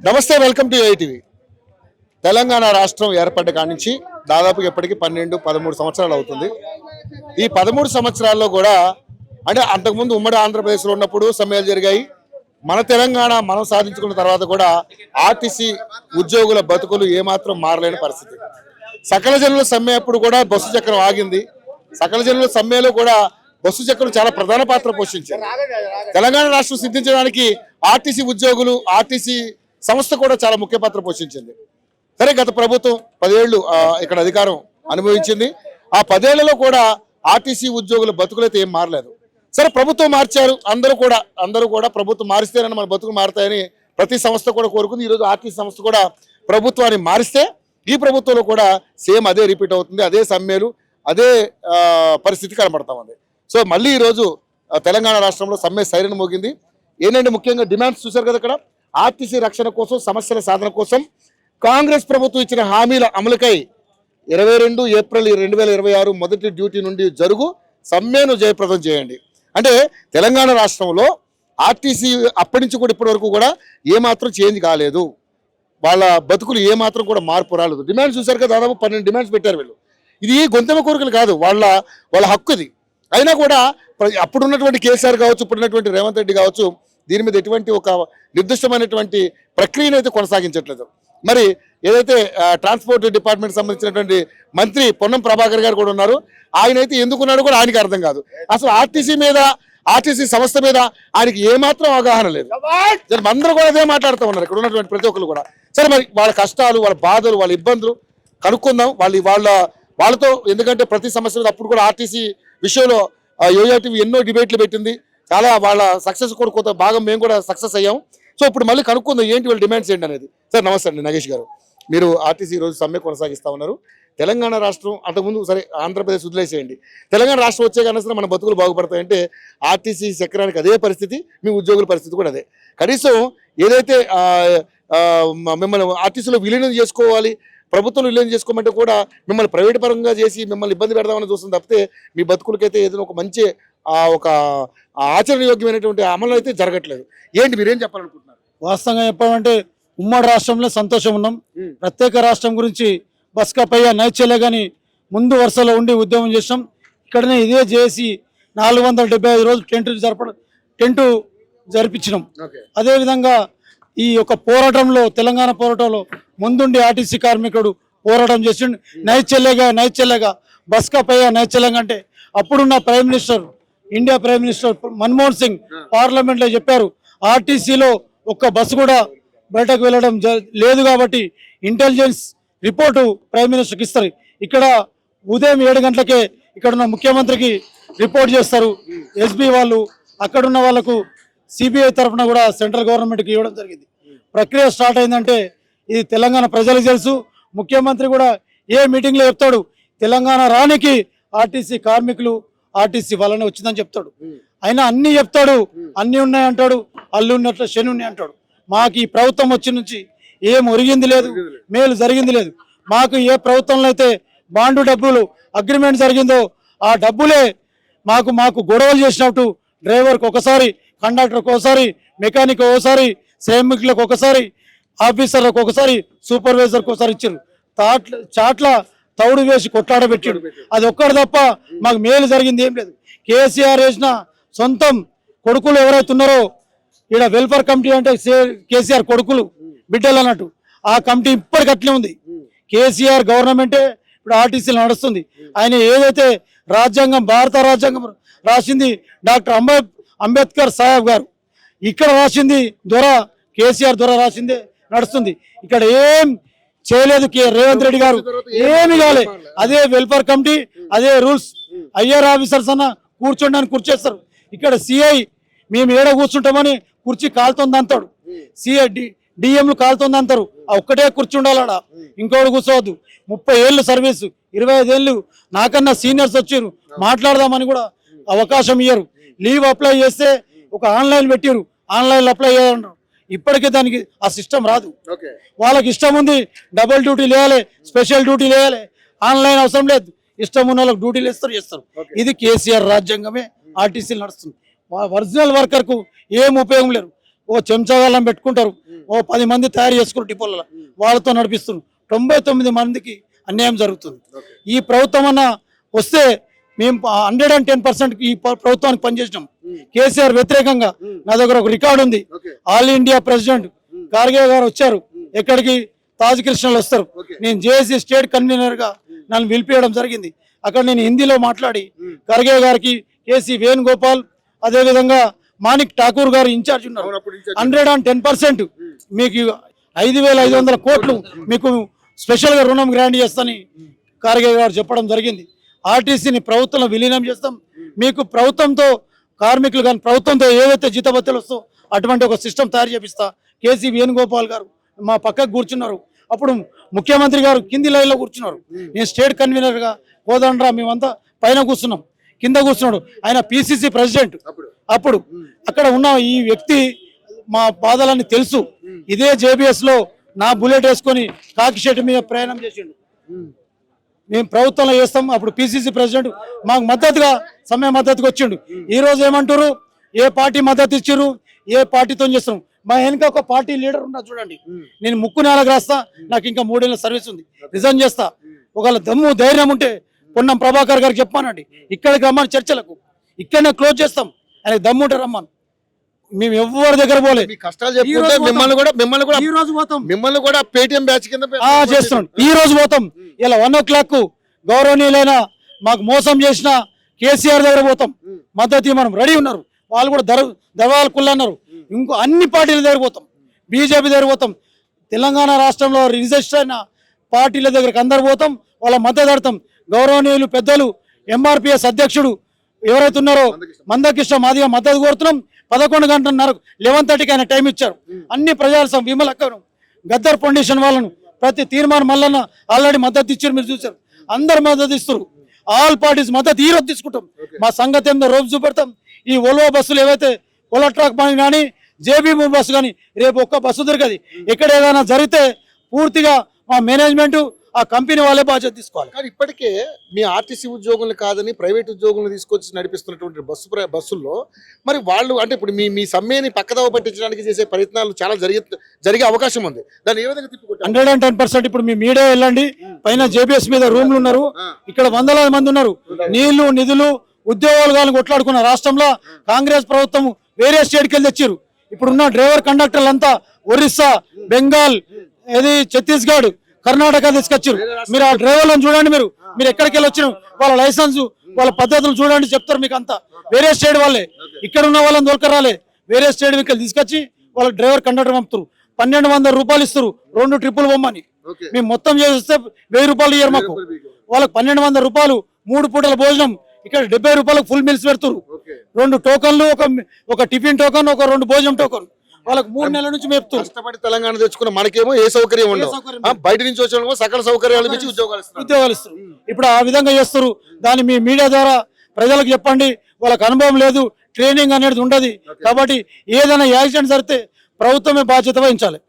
నమస్తే, welcome to ఏఐటీవీ. Telangana రాష్ట్రం ఏర్పడ్డ కాడి నుంచి దాదాపుగా ఎప్పటికీ 12-13 సంవత్సరాలు అవుతుంది. ఈ 13 సంవత్సరాల్లో కూడా అంటే అంతకుముందు ఉమ్మడి ఆంధ్రప్రదేశ్లో ఉన్నప్పుడు సమ్మెలు జరిగాయి. మన తెలంగాణ మనం సాధించుకున్న తర్వాత కూడా ఆర్టీసీ ఉద్యోగుల బతుకులు ఏమాత్రం మారలేని పరిస్థితి. సకల జనుల సమ్మె అప్పుడు కూడా బస్సు చక్రం ఆగింది. సకల జనుల సమ్మెలో కూడా బస్సు చక్రం చాలా ప్రధాన పాత్ర పోషించింది. తెలంగాణ రాష్ట్రం సిద్ధించడానికి ఆర్టీసీ ఉద్యోగులు, ఆర్టీసీ సంస్థ కూడా చాలా ముఖ్య పాత్ర పోషించింది. సరే, గత ప్రభుత్వం 10 ఏళ్ళు ఇక్కడ అధికారం అనుభవించింది. ఆ 10 ఏళ్లలో కూడా ఆర్టీసీ ఉద్యోగుల బతుకులైతే ఏం మారలేదు. సరే, ప్రభుత్వం మార్చారు, అందరూ కూడా ప్రభుత్వం మారిస్తేనని మన బతుకులు మారుతాయని ప్రతి సంస్థ కూడా కోరుకుంది. ఈరోజు ఆర్టీసీ సంస్థ కూడా ప్రభుత్వాన్ని మారిస్తే ఈ ప్రభుత్వంలో కూడా సేమ్ అదే రిపీట్ అవుతుంది. అదే సమ్మెలు, అదే పరిస్థితి కనబడతా ఉంది. సో మళ్ళీ ఈరోజు తెలంగాణ రాష్ట్రంలో సమ్మె సైరన్ మోగింది. ఏంటంటే ముఖ్యంగా డిమాండ్స్ చూశారు కదా. ఇక్కడ ఆర్టీసీ రక్షణ కోసం, సమస్యల సాధన కోసం కాంగ్రెస్ ప్రభుత్వం ఇచ్చిన హామీల అమలుకై 22 ఏప్రిల్ 2026 మొదటి డ్యూటీ నుండి జరుగు సమ్మెను జయప్రదం చేయండి. అంటే తెలంగాణ రాష్ట్రంలో ఆర్టీసీ అప్పటి నుంచి కూడా ఇప్పటి వరకు కూడా ఏమాత్రం చేంజ్ కాలేదు. వాళ్ళ బతుకులు ఏమాత్రం కూడా మార్పు రాలేదు. డిమాండ్స్ చూశారు కదా, దాదాపు 12 డిమాండ్స్ పెట్టారు వీళ్ళు. ఇది గొంతెమ కోరికలు కాదు, వాళ్ళ హక్కు ఇది. అయినా కూడా అప్పుడున్నటువంటి కేసీఆర్ కావచ్చు, ఇప్పుడున్నటువంటి రేవంత్ రెడ్డి కావచ్చు, దీని మీద ఎటువంటి ఒక నిర్దిష్టమైనటువంటి ప్రక్రియను అయితే కొనసాగించట్లేదు. మరి ఏదైతే ట్రాన్స్పోర్ట్ డిపార్ట్మెంట్ సంబంధించినటువంటి మంత్రి పొన్నం ప్రభాకర్ గారు కూడా ఉన్నారు. ఆయన అయితే ఎందుకున్నాడు కూడా ఆయనకి అర్థం కాదు. అసలు ఆర్టీసీ సంస్థ మీద ఆయనకి ఏమాత్రం అవగాహన లేదు. అందరూ కూడా అదే మాట్లాడుతూ ఉన్నారు ఇక్కడ ఉన్నటువంటి ప్రతి ఒక్కరు కూడా. సరే, మరి వాళ్ళ కష్టాలు, వాళ్ళ బాధలు, వాళ్ళ ఇబ్బందులు కనుక్కుందాం వాళ్ళతో. ఎందుకంటే ప్రతి సమస్య మీద అప్పుడు కూడా ఆర్టీసీ విషయంలో యోయోటీవీ ఎన్నో డిబేట్లు పెట్టింది. చాలా వాళ్ళ సక్సెస్ కూడా కొంత భాగం మేము కూడా సక్సెస్ అయ్యాం. సో ఇప్పుడు మళ్ళీ కనుక్కుందాం ఏంటి వాళ్ళ డిమాండ్స్ ఏంటి అనేది. సార్ నమస్తే అండి. నగేష్ గారు, మీరు ఆర్టీసీ ఈరోజు సమ్మె కొనసాగిస్తా ఉన్నారు. తెలంగాణ రాష్ట్రం అంతకుముందు సరే ఆంధ్రప్రదేశ్ వదిలేసేయండి, తెలంగాణ రాష్ట్రం వచ్చే కన్నా మన బతుకులు బాగుపడతాయంటే ఆర్టీసీ చక్రానికి అదే పరిస్థితి, మీ ఉద్యోగుల పరిస్థితి కూడా అదే. కనీసం ఏదైతే మిమ్మల్ని ఆర్టీసీలో విలీనం చేసుకోవాలి, ప్రభుత్వం విలీనం చేసుకోమంటే కూడా మిమ్మల్ని ప్రైవేట్ పరంగా చేసి మిమ్మల్ని ఇబ్బంది పెడదామని చూస్తుంది తప్పితే మీ బతుకులకైతే ఏదైనా ఒక మంచి ఒక ఆచరణయోగ్యమైనటువంటి అమలు అయితే జరగట్లేదు. ఏంటి మీరేం చెప్పాలనుకుంటున్నారు? వాస్తవంగా చెప్పాలంటే ఉమ్మడి రాష్ట్రంలో సంతోషం ఉన్నాం. ప్రత్యేక రాష్ట్రం గురించి బస్కాపయ్య నైచెల్లే కానీ ముందు వరుసలో ఉండి ఉద్యమం చేసాం. ఇక్కడనే ఇదే చేసి 475 రోజులు టెంటు జరిపించినాం. అదేవిధంగా ఈ యొక్క పోరాటంలో, తెలంగాణ పోరాటంలో ముందుండి ఆర్టీసీ కార్మికుడు పోరాటం చేసిండు. నైచెల్లెగా బస్కాపయ్య నైచెల్లెగా అంటే అప్పుడున్న prime minister, India prime minister Manmohan Singh పార్లమెంట్లో చెప్పారు, ఆర్టీసీలో ఒక్క బస్సు కూడా బయటకు వెళ్ళడం లేదు కాబట్టి ఇంటెలిజెన్స్ రిపోర్టు ప్రైమ్ మినిస్టర్కి ఇస్తారు. ఇక్కడ ఉదయం 7 గంటలకే ఇక్కడున్న ముఖ్యమంత్రికి రిపోర్ట్ చేస్తారు ఎస్బీ వాళ్ళు. అక్కడున్న వాళ్ళకు సిబిఐ తరఫున కూడా సెంట్రల్ గవర్నమెంట్కి ఇవ్వడం జరిగింది. ప్రక్రియ స్టార్ట్ అయిందంటే ఇది తెలంగాణ ప్రజలకు తెలుసు. ముఖ్యమంత్రి కూడా ఏ మీటింగ్లో చెప్తాడు, తెలంగాణ రానికి ఆర్టీసీ కార్మికులు, ఆర్టీసీ వల్లనే వచ్చిందని చెప్తాడు. అయినా అన్ని చెప్తాడు, అన్ని ఉన్నాయంటాడు, అల్లు ఉన్నట్లు శని ఉన్నాయి అంటాడు. మాకు ఈ ప్రభుత్వం వచ్చి నుంచి ఏం ఒరిగింది లేదు, మేలు జరిగింది లేదు. మాకు ఏ ప్రభుత్వంలో అయితే బాండు డబ్బులు అగ్రిమెంట్ జరిగిందో ఆ డబ్బులే మాకు గొడవలు చేసినట్టు డ్రైవర్కి ఒకసారి, కండక్టర్కి ఒకసారి, మెకానిక్ ఒకసారి, శ్రామికులకు ఒకసారి, ఆఫీసర్లకు ఒకసారి, సూపర్వైజర్కి ఒకసారి ఇచ్చారు. చాట్ల తౌడు వేసి కొట్లాడబెట్టాడు. అది ఒక్కడు తప్ప మాకు మేలు జరిగింది ఏం లేదు. కేసీఆర్ వేసిన సొంతం కొడుకులు ఎవరైతే ఉన్నారో, ఇక్కడ వెల్ఫేర్ కమిటీ అంటే కేసీఆర్ కొడుకులు బిడ్డలు అన్నట్టు, ఆ కమిటీ ఇప్పటికి అట్లే ఉంది. కేసీఆర్ గవర్నమెంటే ఇప్పుడు ఆర్టీసీలు నడుస్తుంది. ఆయన ఏదైతే రాజ్యాంగం, భారత రాజ్యాంగం రాసింది డాక్టర్ అంబేద్కర్ సాహెబ్ గారు, ఇక్కడ రాసింది కేసీఆర్ ద్వారా రాసిందే నడుస్తుంది. ఇక్కడ ఏం చేయలేదు రేవంత్ రెడ్డి గారు, ఏమి కాలే. అదే వెల్ఫేర్ కమిటీ, అదే రూల్స్. ఐఆర్ ఆఫీసర్స్ అన్న కూర్చోండి అని కూర్చేస్తారు. ఇక్కడ సిఐ మేము ఏడ కూర్చుంటామని కుర్చీ కాలుతుంది అంటాడు, సిఐ డిఎంలు కాలుతుంది అంటారు. ఒక్కటే కూర్చుండాలడా, ఇంకోటి కూర్చోవద్దు. 30 ఏళ్ళు సర్వీసు, 25 ఏళ్ళు నాకన్నా సీనియర్స్ వచ్చారు, మాట్లాడదామని కూడా అవకాశం ఇయ్యరు. లీవ్ అప్లై చేస్తే ఒక ఆన్లైన్ పెట్టారు, ఆన్లైన్లో అప్లై చేయాలన్నారు. ఇప్పటికే దానికి ఆ సిస్టమ్ రాదు. వాళ్ళకి ఇష్టం ఉంది డబుల్ డ్యూటీ లేయాలి, స్పెషల్ డ్యూటీ లేయాలి, ఆన్లైన్ అవసరం లేదు. ఇష్టం ఉన్న వాళ్ళకి డ్యూటీలు చేస్తారు. ఇది కేసీఆర్ రాజ్యాంగమే ఆర్టీసీలు నడుస్తుంది. ఒరిజినల్ వర్కర్కు ఏం ఉపయోగం లేదు. ఓ చెంచాగాళ్ళని పెట్టుకుంటారు, ఓ 10 మంది తయారు చేసుకున్నారు డిపోలలో, వాళ్ళతో నడిపిస్తున్నారు. 99 మందికి అన్యాయం జరుగుతుంది. ఈ ప్రభుత్వం అన్న వస్తే మేము 110% ఈ ప్రభుత్వానికి పనిచేసినాం. కేసీఆర్ వ్యతిరేకంగా నా దగ్గర ఒక రికార్డు ఉంది. ఆల్ ఇండియా ప్రెసిడెంట్ ఖార్గే గారు వచ్చారు, ఎక్కడికి తాజ్ కృష్ణలు వస్తారు. నేను జేఏసీ స్టేట్ కన్వీనర్ గా నన్ను పిలిపించడం జరిగింది. అక్కడ నేను హిందీలో మాట్లాడి ఖర్గే గారికి, కేసీ వేణుగోపాల్, అదేవిధంగా మాణిక్ ఠాకూర్ గారు ఇన్ఛార్జ్ ఉన్నారు. 110% మీకు 5,500 కోట్లు మీకు స్పెషల్ గా రుణం గ్రాంట్ చేస్తానని ఖర్గే గారు చెప్పడం జరిగింది. ఆర్టీసీని ప్రభుత్వంలో విలీనం చేస్తాం, మీకు ప్రభుత్వంతో కార్మికులు కానీ ప్రభుత్వంతో ఏవైతే జీతభత్యాలు వస్తో అటువంటి ఒక సిస్టమ్ తయారు చేపిస్తా. కేసీ వేణుగోపాల్ గారు మా పక్కకు కూర్చున్నారు. అప్పుడు ముఖ్యమంత్రి గారు కింది లైన్లో కూర్చున్నారు. నేను స్టేట్ కన్వీనర్ గా కోదండరా మేమంతా పైన కూర్చున్నాం, కింద కూర్చున్నాడు ఆయన పిసిసి ప్రెసిడెంట్. అప్పుడు అక్కడ ఉన్న ఈ వ్యక్తి మా బాధలన్నీ తెలుసు. ఇదే జేబీఎస్ లో నా బుల్లెట్ వేసుకొని కాకిషెట్ మీద ప్రయాణం చేసిండు. మేము ప్రభుత్వంలో చేస్తాం. అప్పుడు పిసిసి ప్రెసిడెంట్ మాకు మద్దతుగా సమయ మద్దతుగా వచ్చిండు. ఈ రోజు ఏమంటారు, ఏ పార్టీ మద్దతు ఇచ్చారు, ఏ పార్టీతో చేస్తాం. మా వెనక ఒక పార్టీ లీడర్ ఉన్నా చూడండి, నేను ముక్కు నేలకు రాస్తా, నాకు ఇంకా 3 ఏళ్ళ సర్వీస్ ఉంది, రిజైన్ చేస్తా. ఒకవేళ దమ్ము ధైర్యం ఉంటే పొన్నం ప్రభాకర్ గారికి చెప్పానండి, ఇక్కడికి రమ్మని చర్చలకు, ఇక్కడనే క్లోజ్ చేస్తాం. ఆయనకు దమ్ము ఉంటే రమ్మని. మేము ఎవరి దగ్గర పోలే, కష్టాలు చెప్పుకుంటే మిమ్మల్ని కూడా పేటిఎం బ్యాచ్ కింద చేస్తున్నాం. ఈ రోజు పోతాం. ఇలా 1 o'clock గౌరవనీయులైన మాకు మోసం చేసిన కేసీఆర్ దగ్గర పోతాం. మద్దతు మనం రెడీ ఉన్నారు. వాళ్ళు కూడా దర్వాలు కుల్లన్నారు. ఇంకో అన్ని పార్టీల దగ్గర పోతాం, బీజేపీ దగ్గర పోతాం. తెలంగాణ రాష్ట్రంలో రిజిస్టర్ అయిన పార్టీల దగ్గరకు అందరు పోతాం, వాళ్ళ మద్దతు అడతాం. గౌరవనీయులు పెద్దలు ఎంఆర్పిఎస్ అధ్యక్షుడు ఎవరైతే ఉన్నారో మందకృష్ణ మాదిగా మద్దతు కోరుతున్నాం. 11 గంటలన్నర 11:30కి ఆయన టైం ఇచ్చారు. అన్ని ప్రజాల విమల్ అక్కను, గద్దర్ ఫౌండేషన్ వాళ్ళను, ప్రతి తీర్మానం మల్లన్న ఆల్రెడీ మద్దతు ఇచ్చారు. మీరు చూసారు, అందరు మద్దతు ఇస్తారు. ఆల్ పార్టీస్ మద్దతు ఈ రోజు తీసుకుంటాం. మా సంగతి ఏందో రోజు చూపెడతాం. ఈ ఓల్వో బస్సులు ఏవైతే ఓలా ట్రాక్ పని కానీ జేబీ బస్సు కానీ రేపు ఒక్క బస్సు దొరకదు. ఎక్కడ ఏదైనా జరిగితే పూర్తిగా మా మేనేజ్మెంట్ ఆ కంపెనీ వాళ్ళే బాధ్యత తీసుకోవాలి. కానీ ఇప్పటికే మీ ఆర్టీసీ ఉద్యోగులు కాదని ప్రైవేట్ ఉద్యోగులను తీసుకొచ్చి నడిపిస్తున్నటువంటి బస్సుల్లో మరి వాళ్ళు అంటే ఇప్పుడు మీ సమ్మెని పక్కదవ పట్టించడానికి చేసే ప్రయత్నాలు చాలా జరిగే అవకాశం ఉంది. దాన్ని ఏ విధంగా తిప్పుకుంటారు? 110%. ఇప్పుడు మీ మీడియా వెళ్ళండి, పైన జేబీఎస్ మీద రూమ్లు ఉన్నారు, ఇక్కడ వందలాది మంది ఉన్నారు. నీళ్లు నిధులు ఉద్యోగాలు కానీ కొట్లాడుకున్న రాష్ట్రంలో కాంగ్రెస్ ప్రభుత్వం వేరే స్టేట్కి వెళ్ళి తెచ్చారు. ఇప్పుడున్న డ్రైవర్ కండక్టర్లు అంతా ఒరిస్సా, బెంగాల్, ఏది ఛత్తీస్గఢ్, కర్ణాటక తీసుకొచ్చారు. మీరు ఆ డ్రైవర్లను చూడండి, మీరు ఎక్కడికి వెళ్ళి వచ్చిన వాళ్ళ లైసెన్స్ వాళ్ళ పద్ధతులు చూడండి, చెప్తారు మీకు అంతా. వేరే స్టేట్ వాళ్ళే, ఇక్కడ ఉన్న వాళ్ళని దొరకరాలే, వేరే స్టేట్ వీళ్ళు తీసుకొచ్చి వాళ్ళ డ్రైవర్ కండక్టర్ పంపుతారు. 1,200 రూపాయలు ఇస్తారు 2 ట్రిప్పులు పొమ్మని. మేము మొత్తం చేస్తే 1000 రూపాయలు ఇయ్యారు మాకు. వాళ్ళకి 1,200 రూపాయలు 3 పూటల భోజనం. ఇక్కడ 70 రూపాయలకు ఫుల్ మీల్స్ పెడతారు. 2 టోకన్లు, ఒక టిఫిన్ టోకన్, ఒక 2 భోజనం టోకన్. వాళ్ళకి 3 నెలల నుంచి మేపుతారు. కష్టపడి తెలంగాణ తెచ్చుకున్న మనకేమో ఏ సౌకర్యం ఉండదు, బయట నుంచి వచ్చిన సకల సౌకర్యాలు ఇచ్చి ఉద్యోగాలు ఇస్తారు. ఇప్పుడు ఆ విధంగా చేస్తారు. దాన్ని మీ మీడియా ద్వారా ప్రజలకు చెప్పండి. వాళ్ళకి అనుభవం లేదు, ట్రైనింగ్ అనేది ఉండదు. కాబట్టి ఏదైనా యాక్సిడెంట్ జరిగితే ప్రభుత్వమే బాధ్యత వహించాలి.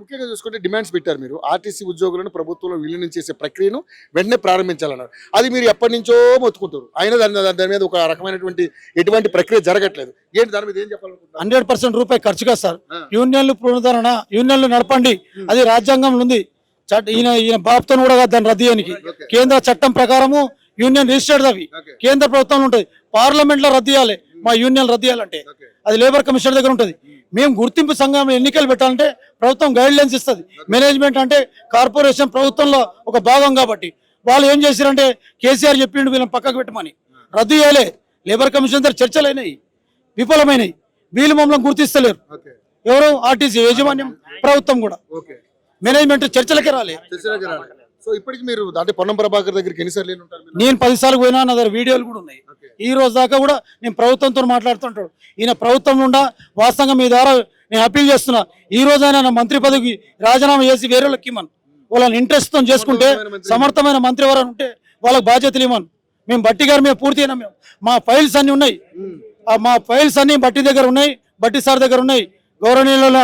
ముఖ్యంగా చూసుకుంటే డిమాండ్స్ పెట్టారు మీరు, ఆర్టీసీ ఉద్యోగులను ప్రభుత్వంలో విలీనం చేసే ప్రక్రియను వెంటనే ప్రారంభించాలన్నారు. అది మీరు ఎప్పటి నుంచో మొత్తుకుంటారు, అయినా దాని మీద ఒక రకమైనటువంటి ఎటువంటి ప్రక్రియ జరగట్లేదు. ఏంటి దాని మీద ఏం చెప్పాలనుకుంటున్నారు? 100% రూపాయి ఖర్చు కాదు సార్. యూనియన్లు పునరుద్ధరణ, యూనియన్లు నడపండి, అది రాజ్యాంగంలో ఉంది. ఈయన బాబుతో కూడా దాన్ని రద్దు చేయడానికి కేంద్ర చట్టం ప్రకారము యూనియన్ రిజిస్టర్డ్ అవి కేంద్ర ప్రభుత్వంలో ఉంటుంది. పార్లమెంట్ లో రద్దు చేయాలి. మా యూనియన్ రద్దు చేయాలంటే అది లేబర్ కమిషన్ దగ్గర ఉంటుంది. మేము గుర్తింపు సంఘం ఎన్నికలు పెట్టాలంటే ప్రభుత్వం గైడ్ లైన్స్ ఇస్తుంది. మేనేజ్మెంట్ అంటే కార్పొరేషన్ ప్రభుత్వంలో ఒక భాగం కాబట్టి వాళ్ళు ఏం చేశారంటే కేసీఆర్ చెప్పిండు వీళ్ళని పక్కకు పెట్టమని, రద్దు చేయాలి. లేబర్ కమిషన్ దగ్గర చర్చలు అయినాయి, విఫలమైనాయి. వీళ్ళు మమ్మల్ని గుర్తిస్తలేరు. ఎవరు? ఆర్టీసీ యాజమాన్యం, ప్రభుత్వం కూడా. మేనేజ్మెంట్ చర్చలకే రాలే. సో ఇప్పటికి మీరు అంటే పొన్నం ప్రభాకర్ దగ్గరికి ఎన్నిసార్లు ఉంటారు? నేను 10 సార్లు పోయినా, నా దగ్గర వీడియోలు కూడా ఉన్నాయి. ఈ రోజు దాకా కూడా నేను ప్రభుత్వంతో మాట్లాడుతుంటాడు. ఈయన ప్రభుత్వం నుండా వాస్తవంగా మీ ద్వారా నేను అప్పీల్ చేస్తున్నా, ఈ రోజు ఆయన మంత్రి పదవికి రాజీనామా చేసి వేరే వాళ్ళకి ఇమ్మను. వాళ్ళని ఇంట్రెస్ట్ తో చేసుకుంటే సమర్థమైన మంత్రి ఎవరైనా ఉంటే వాళ్ళకి బాధ్యతలు ఇవ్వను. మేము బట్టి గారి మీద పూర్తి అయినా, మేము మా ఫైల్స్ అన్ని ఉన్నాయి. మా ఫైల్స్ అన్ని బట్టి దగ్గర ఉన్నాయి, బట్టి సార్ దగ్గర ఉన్నాయి, గౌరవనీయుల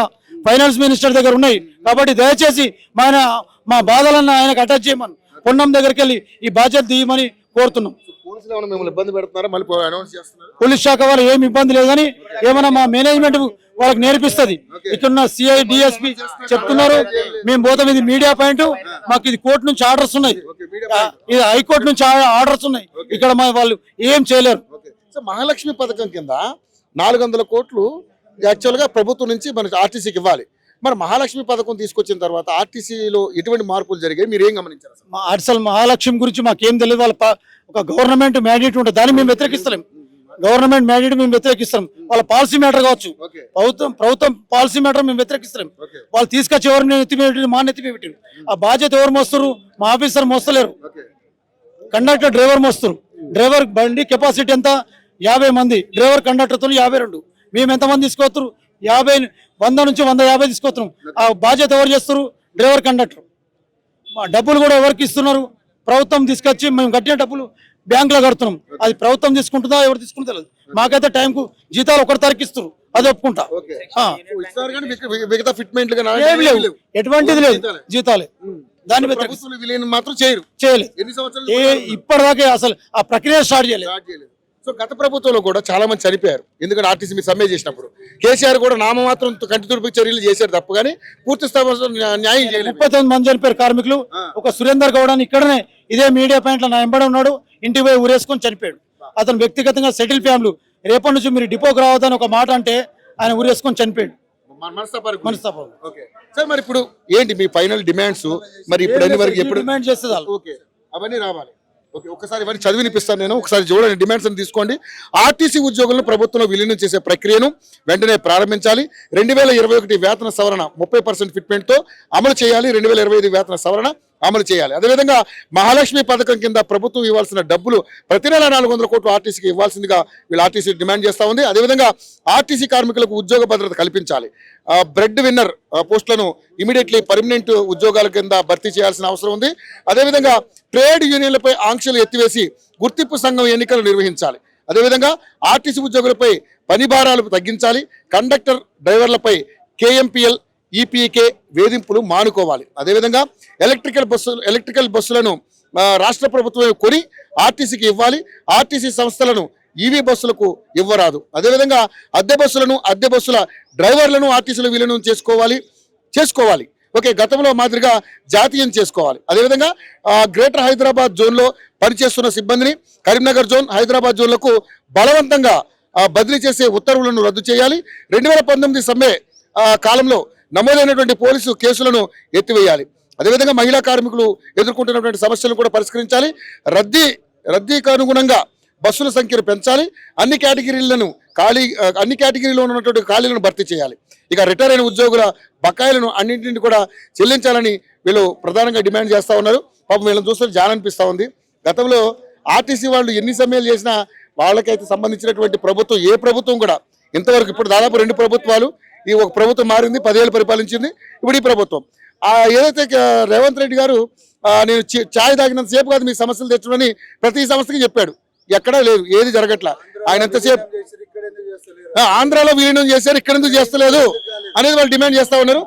ఫైనాన్స్ మినిస్టర్ దగ్గర ఉన్నాయి. కాబట్టి దయచేసి మా బాధలను ఆయనకు అటాచ్ చేయమని పొన్నం దగ్గరికి వెళ్ళి ఈ బాధ్యత తీయమని కోరుతున్నాం. పోలీసులు మిమ్మల్ని ఇబ్బంది పెడుతున్నారా? మళ్ళీ అనౌన్స్ చేస్తున్నారు. పోలీస్ శాఖ వారు ఏమి ఇబ్బంది లేదు, కానీ ఏమైనా మా మేనేజ్మెంట్ వాళ్ళకి నేర్పిస్తుంది. ఇక్కడున్న సిఐ డిఎస్పి చెప్తున్నారు, మేము పోతాం, ఇది మీడియా పాయింట్, మాకు ఇది కోర్టు నుంచి ఆర్డర్స్ ఉన్నాయి, ఇది హైకోర్టు నుంచి ఆర్డర్స్ ఉన్నాయి, ఇక్కడ వాళ్ళు ఏం చేయలేరు. సో మహాలక్ష్మి పథకం కింద 400 కోట్లు యాక్చువల్గా ప్రభుత్వం నుంచి మనకి ఆర్టీసీకి ఇవ్వాలి. మరి మహాలక్ష్మి పథకం తీసుకొచ్చిన తర్వాత ఆర్టీసీలో ఎటువంటి మార్పులు జరిగాయి, మీరు ఏం గమనించారు? అసలు మహాలక్ష్మి గురించి మాకేం తెలియదు. వాళ్ళ ఒక గవర్నమెంట్ మ్యాండేట్ ఉంటుంది, దాన్ని మేము వ్యతిరేకిస్తలేం. గవర్నమెంట్ మ్యాండేట్ మేము వ్యతిరేకిస్తాం. వాళ్ళ పాలసీ మ్యాటర్ కావచ్చు, ప్రభుత్వం పాలసీ మ్యాటర్ మేము వ్యతిరేకిస్తాం. వాళ్ళు తీసుకొచ్చి ఎవరిని ఎత్తిపెట్టి మా ఎత్తిపెట్టారు. ఆ బాధ్యత ఎవరు మోస్తారు? మా ఆఫీసర్ మోస్తలేరు, కండక్టర్ డ్రైవర్ మోస్తారు. డ్రైవర్ బండి కెపాసిటీ ఎంత? 50 మంది, డ్రైవర్ కండక్టర్తో 52. మేము ఎంతమంది తీసుకోవచ్చు? 100 నుంచి 150 తీసుకొస్తున్నాం. ఆ బాధ్యత ఎవరు చేస్తారు? Driver, conductor. మా డబ్బులు కూడా ఎవరికి ఇస్తున్నారు? ప్రభుత్వం తీసుకొచ్చి మేము కట్టిన డబ్బులు బ్యాంకులో కడుతున్నాం. అది ప్రభుత్వం తీసుకుంటుందా, ఎవరు తీసుకుంటుందో తెలియదు. మాకైతే టైంకు జీతాలు 1 తారీఖు ఇస్తారు, అది ఒప్పుకుంటా. ఎటువంటిది లేదు, జీతాలే. దాన్ని మాత్రం చేయలేదు. ఇప్పటిదాకా అసలు ఆ ప్రక్రియ స్టార్ట్ చేయలేదు. సో గత ప్రభుత్వంలో కూడా చాలా మంది చనిపోయారు, ఎందుకంటే ఆర్టీసీ మీద సమ్మె చేసినప్పుడు. కేసీఆర్ కూడా నామమాత్రం కంటి తుడుపు చర్యలు చేశారు తప్ప కానీ పూర్తి స్థాయి న్యాయం చేయలేదు. 39 మంది చనిపోయారు కార్మికులు. ఒక సురేందర్ గౌడ్ అని ఇక్కడనే ఇదే మీడియా పాయింట్లో నా ఎంబడి ఉన్నాడు, ఇంటికి పోయి ఊరేసుకొని చనిపోయాడు. అతను వ్యక్తిగతంగా సెటిల్ ఫ్యామిలీ. రేపటి నుంచి మీరు డిపోకి రావద్దని ఒక మాట అంటే ఆయన ఊరేసుకొని చనిపోయాడు. మనస్తాపం. సార్ మరి ఇప్పుడు ఏంటి మీ ఫైనల్ డిమాండ్స్? మరి ఇప్పుడు ఎన్ని వరకు ఎప్పుడు డిమాండ్ చేస్తే అవన్నీ రావాలి. ఒకసారి ఇవన్నీ చదివినిపిస్తాను నేను, ఒకసారి చూడండి, డిమాండ్స్ అని తీసుకోండి. ఆర్టీసీ ఉద్యోగులను ప్రభుత్వంలో విలీనం చేసే ప్రక్రియను వెంటనే ప్రారంభించాలి. 2021 వేతన సవరణ 30% ఫిట్మెంట్తో అమలు చేయాలి. 2025 వేతన సవరణ అమలు చేయాలి. అదేవిధంగా మహాలక్ష్మి పథకం కింద ప్రభుత్వం ఇవ్వాల్సిన డబ్బులు ప్రతి నెల 400 కోట్లు ఆర్టీసీకి ఇవ్వాల్సిందిగా వీళ్ళు ఆర్టీసీ డిమాండ్ చేస్తూ ఉంది. అదేవిధంగా ఆర్టీసీ కార్మికులకు ఉద్యోగ భద్రత కల్పించాలి. బ్రెడ్ విన్నర్ పోస్టులను ఇమీడియట్లీ పర్మనెంట్ ఉద్యోగాల కింద భర్తీ చేయాల్సిన అవసరం ఉంది. అదేవిధంగా ట్రేడ్ యూనియన్లపై ఆంక్షలు ఎత్తివేసి గుర్తింపు సంఘం ఎన్నికలు నిర్వహించాలి. అదేవిధంగా ఆర్టీసీ ఉద్యోగులపై పని భారాలు తగ్గించాలి. కండక్టర్, డ్రైవర్లపై కేఎంపీఎల్, ఈపీకే వేధింపులు మానుకోవాలి. అదేవిధంగా ఎలక్ట్రికల్ బస్సులను రాష్ట్ర ప్రభుత్వమే కొని ఆర్టీసీకి ఇవ్వాలి. ఆర్టీసీ సంస్థలను ఈవీ బస్సులకు ఇవ్వరాదు. అదేవిధంగా అద్దె బస్సుల డ్రైవర్లను ఆర్టీసీలో విలీనం చేసుకోవాలి. ఓకే, గతంలో మాదిరిగా జాతీయం చేసుకోవాలి. అదేవిధంగా గ్రేటర్ హైదరాబాద్ జోన్లో పనిచేస్తున్న సిబ్బందిని కరీంనగర్ జోన్, హైదరాబాద్ జోన్లకు బలవంతంగా బదిలీ చేసే ఉత్తర్వులను రద్దు చేయాలి. 2019 సమ్మె కాలంలో నమోదైనటువంటి పోలీసు కేసులను ఎత్తివేయాలి. అదేవిధంగా మహిళా కార్మికులు ఎదుర్కొంటున్నటువంటి సమస్యలను కూడా పరిష్కరించాలి. రద్దీకి అనుగుణంగా బస్సుల సంఖ్యను పెంచాలి. అన్ని కేటగిరీలో ఉన్నటువంటి ఖాళీలను భర్తీ చేయాలి. ఇక రిటైర్ అయిన ఉద్యోగుల బకాయిలను అన్నింటినీ కూడా చెల్లించాలని వీళ్ళు ప్రధానంగా డిమాండ్ చేస్తూ ఉన్నారు. పాపం వీళ్ళని చూస్తే జాలనిపిస్తూ ఉంది. గతంలో ఆర్టీసీ వాళ్ళు ఎన్ని సమ్మెలు చేసినా వాళ్ళకైతే సంబంధించినటువంటి ప్రభుత్వం, ఏ ప్రభుత్వం కూడా ఇంతవరకు, ఇప్పుడు దాదాపు 2 ప్రభుత్వాలు, ఈ ఒక ప్రభుత్వం మారింది, 10 ఏళ్ళు పరిపాలించింది, ఇప్పుడు ఈ ప్రభుత్వం. ఏదైతే రేవంత్ రెడ్డి గారు నేను ఛాయ్ తాగినంత సేపు కాదు మీ సమస్యలు తెచ్చడని ప్రతి సమస్యకి చెప్పాడు, ఎక్కడా లేదు, ఏది జరగట్లా. ఆయన ఎంతసేపు ఆంధ్రాలో విలీనం చేశారు, ఇక్కడ ఎందుకు చేస్తలేదు అనేది వాళ్ళు డిమాండ్ చేస్తా ఉన్నారు.